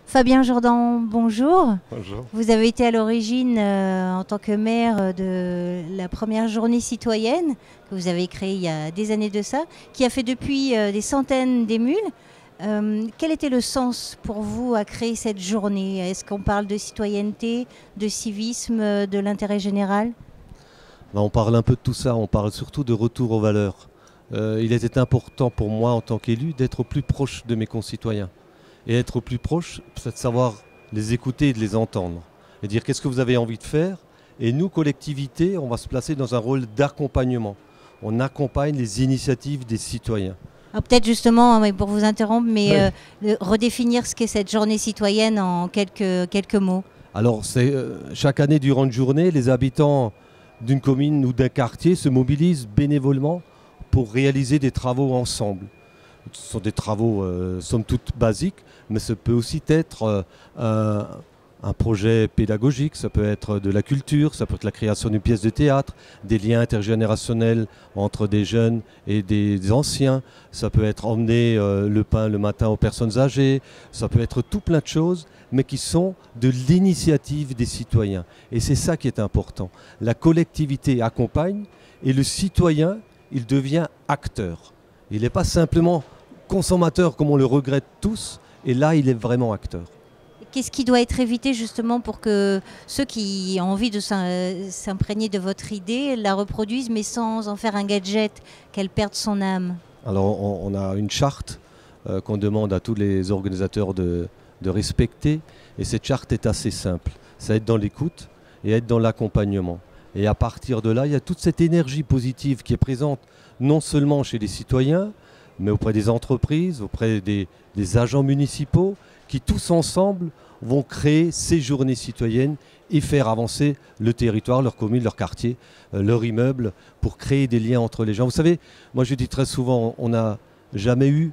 Fabien Jourdan, bonjour. Bonjour. Vous avez été à l'origine, en tant que maire, de la première journée citoyenne que vous avez créée il y a des années de ça, qui a fait depuis des centaines d'émules. Quel était le sens pour vous à créer cette journée? Est-ce qu'on parle de citoyenneté, de civisme, de l'intérêt général? On parle un peu de tout ça, on parle surtout de retour aux valeurs. Il était important pour moi en tant qu'élu d'être au plus proche de mes concitoyens. Et être au plus proche, c'est de savoir les écouter et de les entendre. Et dire qu'est-ce que vous avez envie de faire. Et nous, collectivité, on va se placer dans un rôle d'accompagnement. On accompagne les initiatives des citoyens. Peut-être justement, pour vous interrompre, mais Oui. redéfinir ce qu'est cette journée citoyenne en quelques mots. Alors, chaque année, durant une journée, les habitants d'une commune ou d'un quartier se mobilisent bénévolement pour réaliser des travaux ensemble. Ce sont des travaux, somme toute, basiques, mais ça peut aussi être un projet pédagogique, ça peut être de la culture, ça peut être la création d'une pièce de théâtre, des liens intergénérationnels entre des jeunes et des anciens, ça peut être emmener le pain le matin aux personnes âgées, ça peut être tout plein de choses, mais qui sont de l'initiative des citoyens. Et c'est ça qui est important. La collectivité accompagne et le citoyen, il devient acteur. Il n'est pas simplement consommateur comme on le regrette tous, et là il est vraiment acteur. Qu'est-ce qui doit être évité justement pour que ceux qui ont envie de s'imprégner de votre idée la reproduisent, mais sans en faire un gadget, qu'elle perde son âme? Alors on a une charte qu'on demande à tous les organisateurs de respecter, et cette charte est assez simple. Ça être dans l'écoute et être dans l'accompagnement. Et à partir de là, il y a toute cette énergie positive qui est présente non seulement chez les citoyens, mais auprès des entreprises, auprès des agents municipaux, qui tous ensemble vont créer ces journées citoyennes et faire avancer le territoire, leur commune, leur quartier, leur immeuble, pour créer des liens entre les gens. Vous savez, moi je dis très souvent, on n'a jamais eu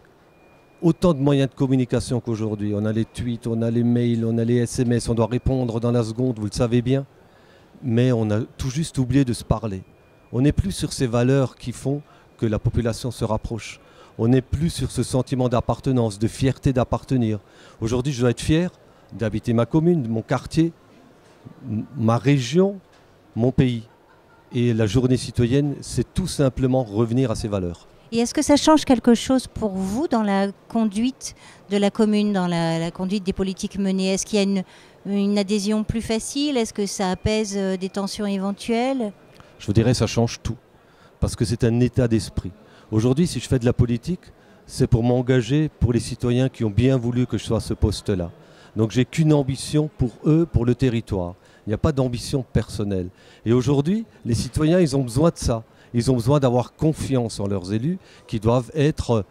autant de moyens de communication qu'aujourd'hui. On a les tweets, on a les mails, on a les SMS, on doit répondre dans la seconde, vous le savez bien, mais on a tout juste oublié de se parler. On n'est plus sur ces valeurs qui font que la population se rapproche. On n'est plus sur ce sentiment d'appartenance, de fierté d'appartenir. Aujourd'hui, je dois être fier d'habiter ma commune, mon quartier, ma région, mon pays. Et la journée citoyenne, c'est tout simplement revenir à ces valeurs. Et est-ce que ça change quelque chose pour vous dans la conduite de la commune, dans la conduite des politiques menées? Est-ce qu'il y a une adhésion plus facile? Est-ce que ça apaise des tensions éventuelles? Je vous dirais que ça change tout, parce que c'est un état d'esprit. Aujourd'hui, si je fais de la politique, c'est pour m'engager pour les citoyens qui ont bien voulu que je sois à ce poste-là. Donc j'ai qu'une ambition pour eux, pour le territoire. Il n'y a pas d'ambition personnelle. Et aujourd'hui, les citoyens, ils ont besoin de ça. Ils ont besoin d'avoir confiance en leurs élus, qui doivent être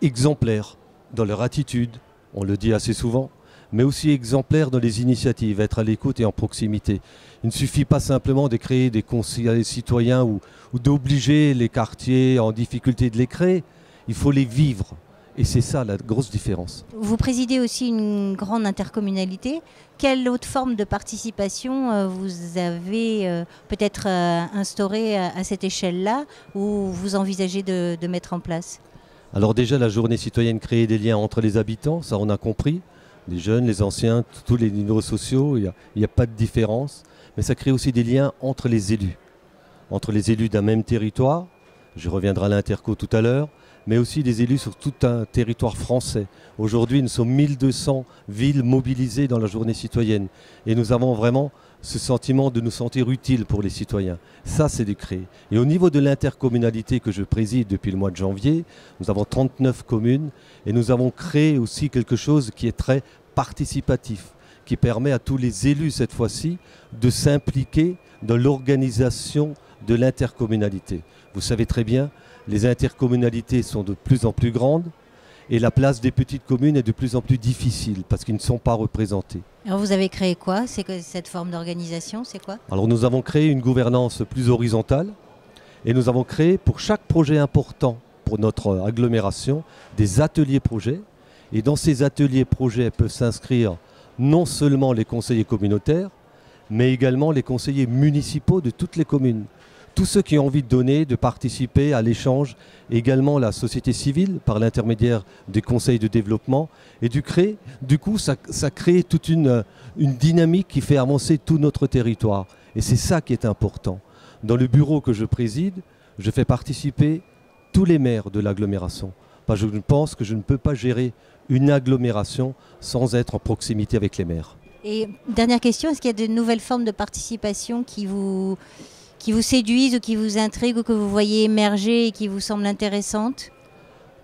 exemplaires dans leur attitude, on le dit assez souvent, mais aussi exemplaires dans les initiatives, être à l'écoute et en proximité. Il ne suffit pas simplement de créer des conseillers citoyens ou d'obliger les quartiers en difficulté de les créer. Il faut les vivre. Et c'est ça la grosse différence. Vous présidez aussi une grande intercommunalité. Quelle autre forme de participation vous avez peut-être instaurée à cette échelle-là, ou vous envisagez de mettre en place? Alors déjà, la journée citoyenne crée des liens entre les habitants, ça on a compris. Les jeunes, les anciens, tous les niveaux sociaux, il n'y a pas de différence. Mais ça crée aussi des liens entre les élus d'un même territoire. Je reviendrai à l'interco tout à l'heure, mais aussi des élus sur tout un territoire français. Aujourd'hui, nous sommes 1200 villes mobilisées dans la journée citoyenne. Et nous avons vraiment ce sentiment de nous sentir utiles pour les citoyens. Ça, c'est du créer. Et au niveau de l'intercommunalité que je préside depuis le mois de janvier, nous avons 39 communes et nous avons créé aussi quelque chose qui est très participatif, qui permet à tous les élus, cette fois-ci, de s'impliquer dans l'organisation de l'intercommunalité. Vous savez très bien, les intercommunalités sont de plus en plus grandes et la place des petites communes est de plus en plus difficile parce qu'ils ne sont pas représentés. Alors vous avez créé quoi? Cette forme d'organisation, c'est quoi? Alors nous avons créé une gouvernance plus horizontale et nous avons créé pour chaque projet important pour notre agglomération des ateliers projets. Et dans ces ateliers projets peuvent s'inscrire non seulement les conseillers communautaires, mais également les conseillers municipaux de toutes les communes. tous ceux qui ont envie de donner, de participer à l'échange, également la société civile par l'intermédiaire des conseils de développement. Et du coup, ça crée toute une dynamique qui fait avancer tout notre territoire. Et c'est ça qui est important. Dans le bureau que je préside, je fais participer tous les maires de l'agglomération. Parce que je pense que je ne peux pas gérer une agglomération sans être en proximité avec les maires. Et dernière question, est-ce qu'il y a de nouvelles formes de participation qui vous séduisent ou qui vous intriguent ou que vous voyez émerger et qui vous semblent intéressantes?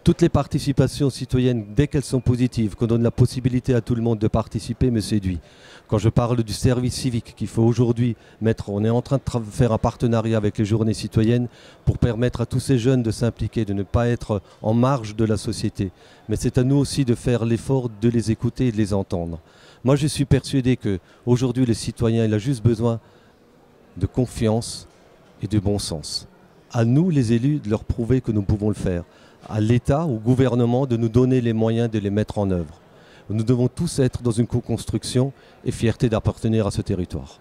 Toutes les participations citoyennes, dès qu'elles sont positives, qu'on donne la possibilité à tout le monde de participer, me séduit. Quand je parle du service civique qu'il faut aujourd'hui mettre, on est en train de faire un partenariat avec les journées citoyennes pour permettre à tous ces jeunes de s'impliquer, de ne pas être en marge de la société. Mais c'est à nous aussi de faire l'effort de les écouter et de les entendre. Moi, je suis persuadé qu'aujourd'hui, le citoyen, il a juste besoin de confiance et de bon sens. À nous, les élus, de leur prouver que nous pouvons le faire. À l'État, au gouvernement, de nous donner les moyens de les mettre en œuvre. Nous devons tous être dans une co-construction et fierté d'appartenir à ce territoire.